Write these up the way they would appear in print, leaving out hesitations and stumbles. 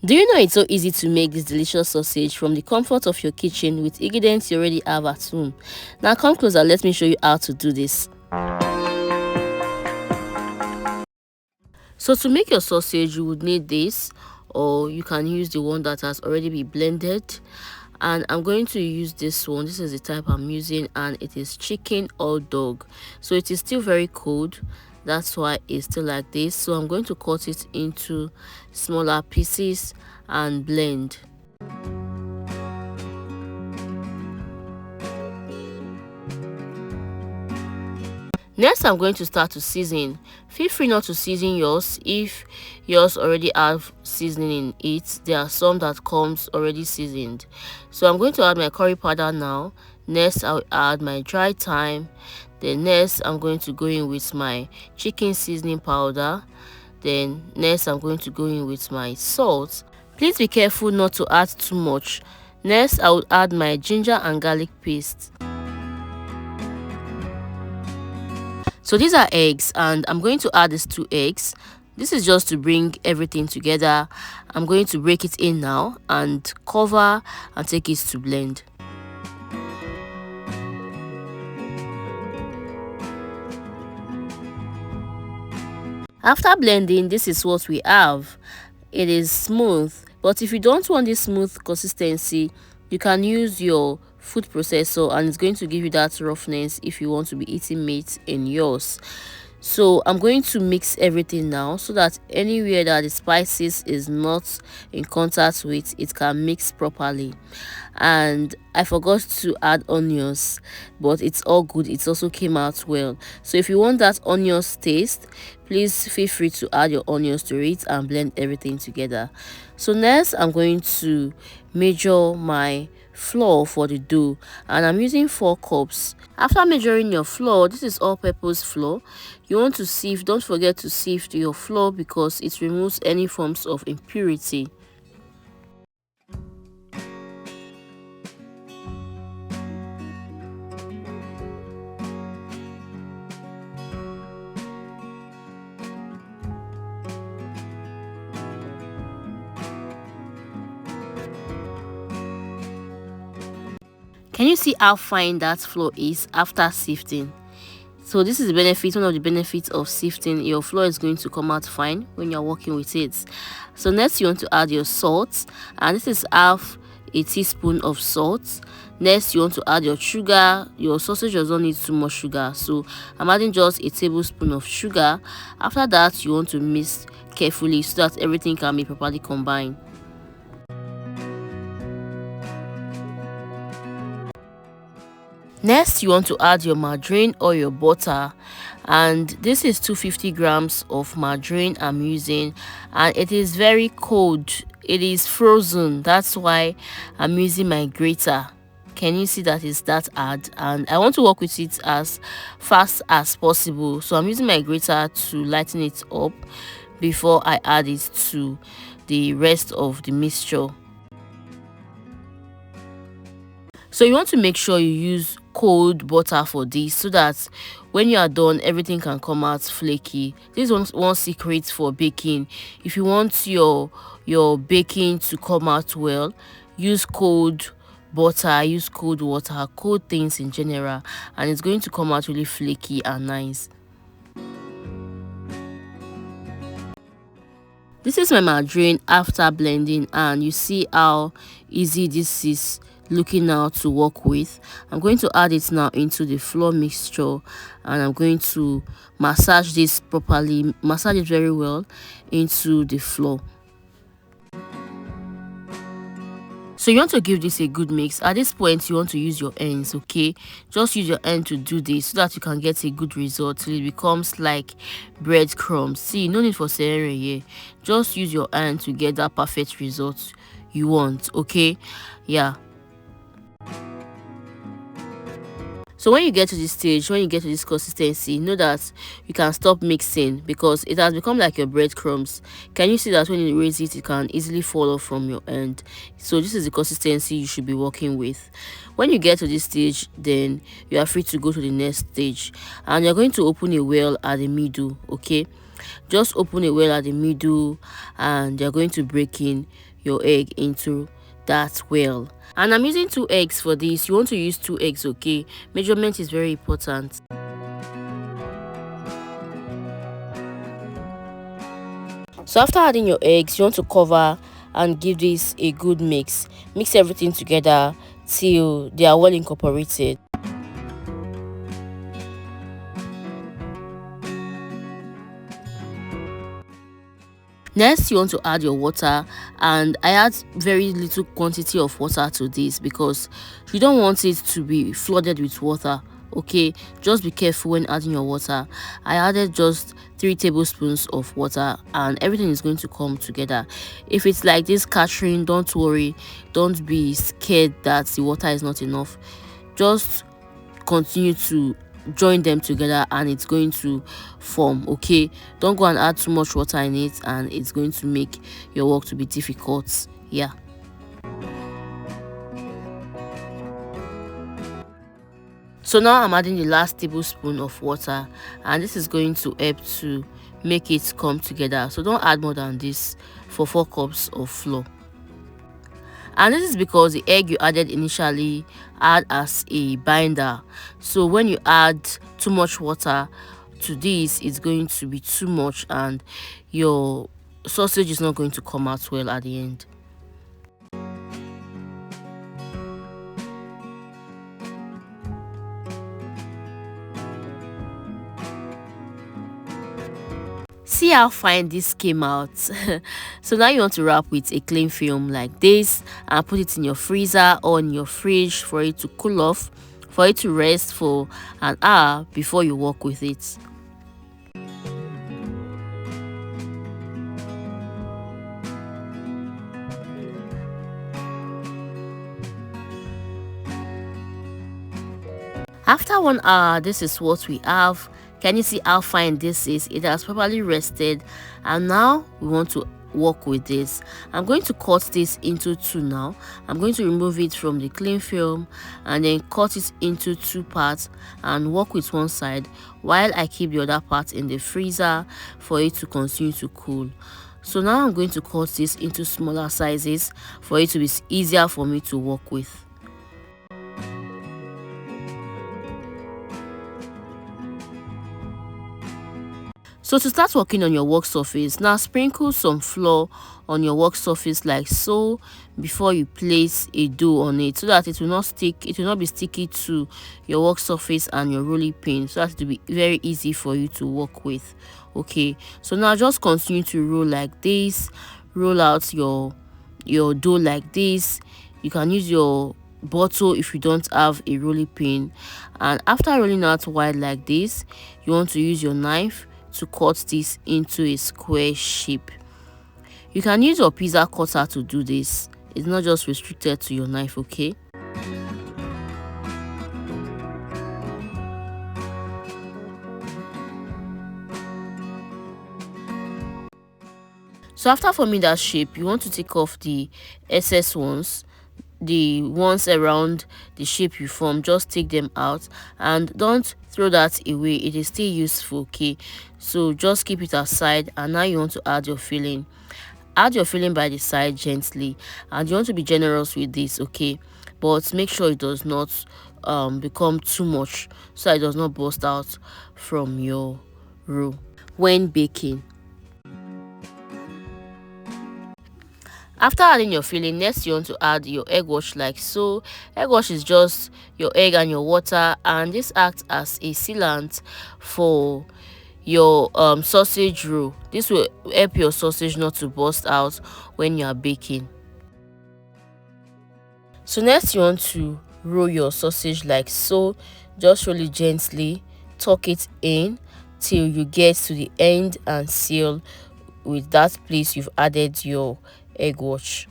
Do you know it's so easy to make this delicious sausage from the comfort of your kitchen with ingredients you already have at home? Now come closer, let me show you how to do this. So to make your sausage, you would need this, or you can use the one that has already been blended. And I'm going to use this one. This is the type I'm using, and it is chicken or dog. So it is still very cold, that's why it's still like this. So I'm going to cut it into smaller pieces and blend. Next, I'm going to start to season. Feel free not to season yours if yours already have seasoning in it. There are some that comes already seasoned. So I'm going to add my curry powder now. Next, I'll add my dry thyme. Then next, I'm going to go in with my chicken seasoning powder. Then next, I'm going to go in with my salt. Please be careful not to add too much. Next, I will add my ginger and garlic paste. So these are eggs, and I'm going to add these 2 eggs. This is just to bring everything together. I'm going to break it in now and cover and take it to blend. After blending, this is what we have. It is smooth, but if you don't want this smooth consistency, you can use your food processor and it's going to give you that roughness if you want to be eating meat in yours. So I'm going to mix everything now so that anywhere that the spices is not in contact with, it can mix properly. And I forgot to add onions, but it's all good. It also came out well. So if you want that onions taste, please feel free to add your onions to it and blend everything together. So next, I'm going to measure my flour for the dough, and I'm using 4 cups. After measuring your flour, this is all-purpose flour. You want to sieve. Don't forget to sieve your flour because it removes any forms of impurity. Can you see how fine that flour is after sifting? So this is the benefit, one of the benefits of sifting. Your flour is going to come out fine when you're working with it. So next, you want to add your salt, and this is half a teaspoon of salt. Next, you want to add your sugar. Your sausage does not need too much sugar, so I'm adding just a tablespoon of sugar. After that, you want to mix carefully so that everything can be properly combined. Next, you want to add your margarine or your butter, and this is 250 grams of margarine I'm using, and it is very cold. It is frozen, that's why I'm using my grater. Can you see that it's that hard? And I want to work with it as fast as possible, so I'm using my grater to lighten it up before I add it to the rest of the mixture. So you want to make sure you use cold butter for this so that when you are done, everything can come out flaky. This is one secret for baking. If you want your baking to come out well, use cold butter, use cold water, cold things in general, and it's going to come out really flaky and nice. This is my margarine after blending, and you see how easy this is looking now to work with. I'm going to add it now into the flour mixture, and I'm going to massage this properly, massage it very well into the flour. So you want to give this a good mix. At this point, you want to use your hands, okay? Just use your hand to do this so that you can get a good result till it becomes like breadcrumbs. See, no need for stirring here. Just use your hand to get that perfect result you want, okay? Yeah. So when you get to this stage, when you get to this consistency, know that you can stop mixing because it has become like your breadcrumbs. Can you see that when you raise it, it can easily fall off from your end? So this is the consistency you should be working with. When you get to this stage, then you are free to go to the next stage, and you're going to open a well at the middle, okay? Just open a well at the middle, and you're going to break in your egg into that well. And I'm using 2 eggs for this. You want to use 2 eggs, okay? Measurement is very important. So after adding your eggs, you want to cover and give this a good mix. Mix everything together till they are well incorporated. Next, you want to add your water, and I add very little quantity of water to this because you don't want it to be flooded with water. Okay, just be careful when adding your water. I added just 3 tablespoons of water, and everything is going to come together. If it's like this catering, don't worry, don't be scared that the water is not enough. Just continue to join them together and it's going to form. Okay, don't go and add too much water in it and it's going to make your work to be difficult. Yeah. So now I'm adding the last tablespoon of water, and this is going to help to make it come together. So don't add more than this for 4 cups of flour. And this is because the egg you added initially add as a binder. So when you add too much water to this, it's going to be too much and your sausage is not going to come out well at the end. See how fine this came out. So now you want to wrap with a cling film like this and put it in your freezer or in your fridge for it to cool off, for it to rest for an hour before you work with it. After 1 hour, this is what we have. Can you see how fine this is? It has properly rested, and now we want to work with this. I'm going to cut this into 2 now. I'm going to remove it from the cling film and then cut it into 2 parts and work with one side while I keep the other part in the freezer for it to continue to cool. So now I'm going to cut this into smaller sizes for it to be easier for me to work with. So to start working on your work surface, now sprinkle some flour on your work surface like so before you place a dough on it, so that it will not stick, it will not be sticky to your work surface and your rolling pin, so that it will be very easy for you to work with. Okay, so now just continue to roll like this, roll out your dough like this. You can use your bottle if you don't have a rolling pin, and after rolling out wide like this, you want to use your knife to cut this into a square shape. You can use your pizza cutter to do this. It's not just restricted to your knife, okay? So after forming that shape, you want to take off the excess ones, the ones around the shape you form. Just take them out and don't throw that away. It is still useful, okay? So just keep it aside, and now you want to add your filling. Add your filling by the side gently, and you want to be generous with this, okay? But make sure it does not become too much, so it does not burst out from your roll when baking. After adding your filling, next you want to add your egg wash like so. Egg wash is just your egg and your water, and this acts as a sealant for your sausage roll. This will help your sausage not to burst out when you are baking. So next you want to roll your sausage like so. Just roll it gently, tuck it in till you get to the end and seal with that place you've added your egg wash.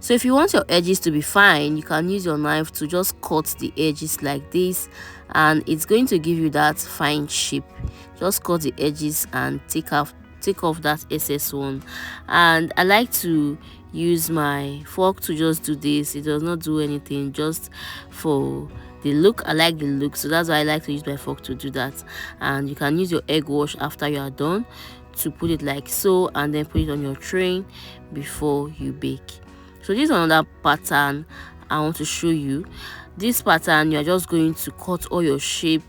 So if you want your edges to be fine, you can use your knife to just cut the edges like this, and it's going to give you that fine shape. Just cut the edges and take off that excess one. And I like to use my fork to just do this. It does not do anything, just for the look. I like the look, so that's why I like to use my fork to do that. And you can use your egg wash after you are done to put it like so, and then put it on your tray before you bake. So this is another pattern I want to show you. This pattern, you're just going to cut all your shapes,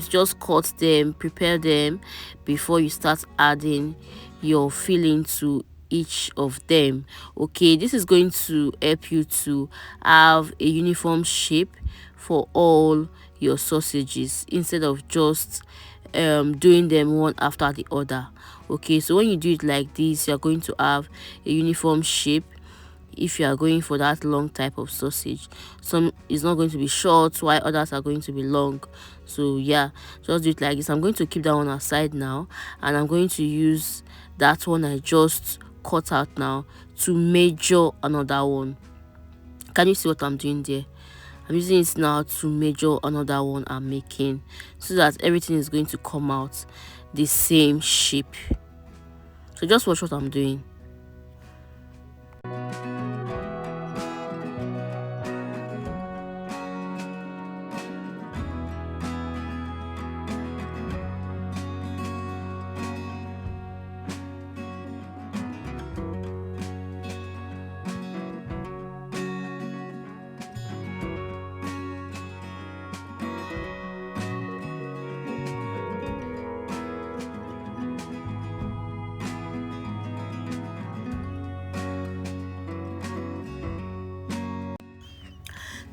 just cut them, prepare them before you start adding your filling to each of them. Okay, this is going to help you to have a uniform shape for all your sausages instead of just doing them one after the other. Okay, so when you do it like this, you're going to have a uniform shape. If you are going for that long type of sausage, some is not going to be short while others are going to be long. So yeah, just do it like this. I'm going to keep that one aside now, and I'm going to use that one I just cut out now to measure another one. Can you see what I'm doing there? I'm using it now to measure another one I'm making, so that everything is going to come out the same shape. So just watch what I'm doing.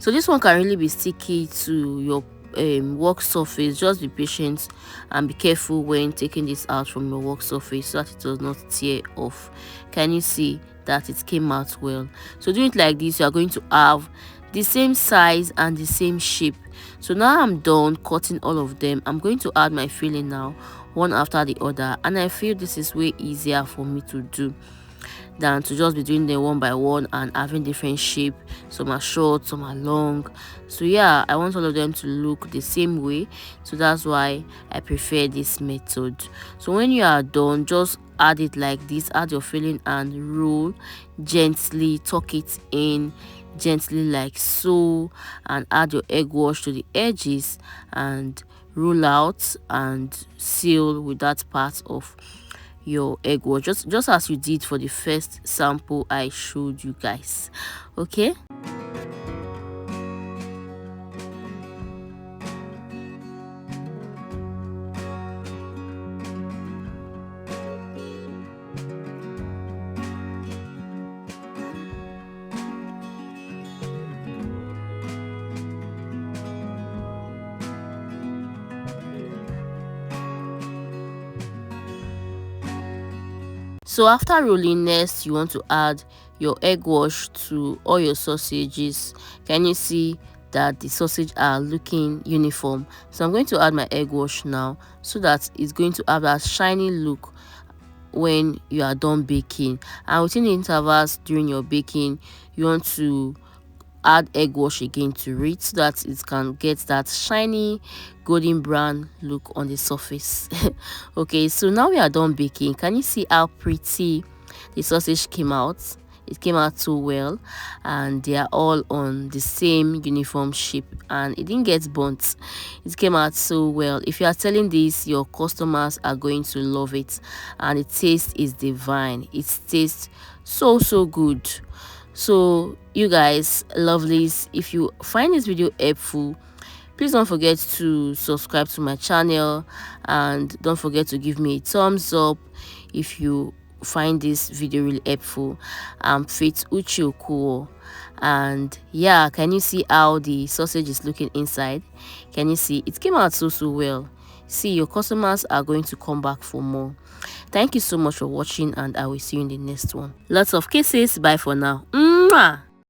So this one can really be sticky to your work surface. Just be patient and be careful when taking this out from your work surface so that it does not tear off. Can you see that it came out well? So doing it like this, you are going to have the same size and the same shape. So now I'm done cutting all of them. I'm going to add my filling now, one after the other, and I feel this is way easier for me to do than to just be doing them one by one and having different shape. Some are short, some are long. So yeah, I want all of them to look the same way, so that's why I prefer this method. So when you are done, just add it like this, add your filling and roll gently, tuck it in gently like so, and add your egg wash to the edges and roll out and seal with that part of your egg wash, just as you did for the first sample I showed you guys. Okay, so after rolling, next you want to add your egg wash to all your sausages. Can you see that the sausage are looking uniform? So I'm going to add my egg wash now, so that it's going to have that shiny look when you are done baking. And within the intervals during your baking, you want to add egg wash again to it, so that it can get that shiny golden brown look on the surface. Okay, so now we are done baking. Can you see how pretty the sausage came out? It came out so well, and they are all on the same uniform shape, and it didn't get burnt. It came out so well. If you are selling this, your customers are going to love it, and the taste is divine. It tastes so good. So you guys, lovelies, if you find this video helpful, please don't forget to subscribe to my channel, and don't forget to give me a thumbs up if you find this video really helpful. I'm Faith Uche Okuo, and yeah, can you see how the sausage is looking inside? Can you see it came out so well? See, your customers are going to come back for more. Thank you so much for watching, and I will see you in the next one. Lots of kisses. Bye for now. Mwah!